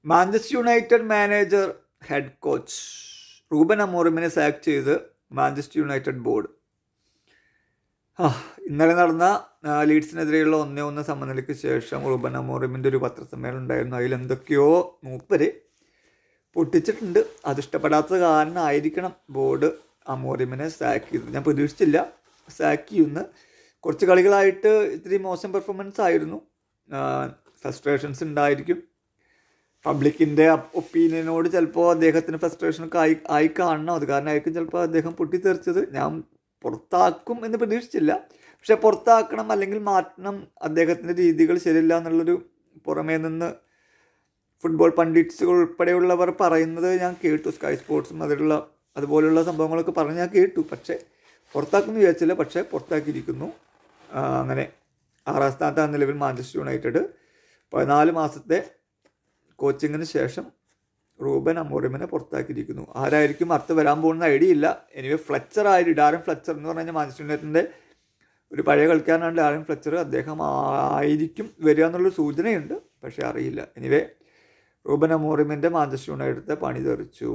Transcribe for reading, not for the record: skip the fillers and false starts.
Manchester United manager head coach Ruben അമോറിമിനെ sack ചെയ്ത് Manchester United board. ഇന്നലെ നടന്ന ലീഡ്സിനെതിരെയുള്ള 1-1 സമനിലയ്ക്ക് ശേഷം റൂബൻ അമോറിമിൻ്റെ ഒരു പത്രസമ്മേളനം ഉണ്ടായിരുന്നു. അതിലെന്തൊക്കെയോ മൂപ്പര് പൊട്ടിച്ചിട്ടുണ്ട്. അതിഷ്ടപ്പെടാത്ത കാരണമായിരിക്കണം ബോർഡ് അമോറിമിനെ സാക്ക് ചെയ്തത്. ഞാൻ പ്രതീക്ഷിച്ചില്ല സാക്ക് ചെയ്യുമെന്ന്. കുറച്ച് കളികളായിട്ട് ഇത്തിരി മോശം പെർഫോമൻസ് ആയിരുന്നു. ഫ്രസ്ട്രേഷൻസ് ഉണ്ടായിരിക്കും. പബ്ലിക്കിൻ്റെ ഒപ്പീനിയനോട് ചിലപ്പോൾ അദ്ദേഹത്തിന് ഫ്രസ്ട്രേഷനൊക്കെ ആയി കാണണം. അത് കാരണമായിരിക്കും ചിലപ്പോൾ അദ്ദേഹം പൊട്ടിത്തെറിച്ചത്. ഞാൻ പുറത്താക്കും എന്ന് പ്രതീക്ഷിച്ചില്ല. പക്ഷെ പുറത്താക്കണം അല്ലെങ്കിൽ മാറ്റണം, അദ്ദേഹത്തിൻ്റെ രീതികൾ ശരിയില്ല എന്നുള്ളൊരു പുറമേ നിന്ന് ഫുട്ബോൾ പണ്ഡിറ്റ്സുകൾ ഉൾപ്പെടെയുള്ളവർ പറയുന്നത് ഞാൻ കേട്ടു. സ്കൈ സ്പോർട്സും അതുപോലുള്ള സംഭവങ്ങളൊക്കെ പറഞ്ഞ് ഞാൻ കേട്ടു. പക്ഷേ പുറത്താക്കുമെന്ന് വിചാരിച്ചില്ല. പക്ഷേ പുറത്താക്കിയിരിക്കുന്നു. അങ്ങനെ 6ാം സ്ഥാനത്താണ് നിലവിൽ മാഞ്ചസ്റ്റർ യുണൈറ്റഡ്. 14 മാസത്തെ കോച്ചിങ്ങിന് ശേഷം റൂബൻ അമോറിമിനെ പുറത്താക്കിയിരിക്കുന്നു. ആരായിരിക്കും അടുത്ത് വരാൻ പോകുന്ന ഐഡിയ ഇല്ല. എനിവേ ഡാരൻ ഫ്ലെച്ചർ എന്ന് പറഞ്ഞു കഴിഞ്ഞാൽ മാഞ്ചസ്റ്റർ യുണൈറ്റഡിൻ്റെ ഒരു പഴയ കളിക്കാരനാണ് ഡാരൻ ഫ്ലെച്ചർ. അദ്ദേഹം ആയിരിക്കും വരിക എന്നുള്ളൊരു സൂചനയുണ്ട്, പക്ഷേ അറിയില്ല. എനിവേ റൂബൻ അമോറിമിൻ്റെ മാഞ്ചസ്റ്റർ യുണൈറ്റഡിൻ്റെ പണി തെറിച്ചു.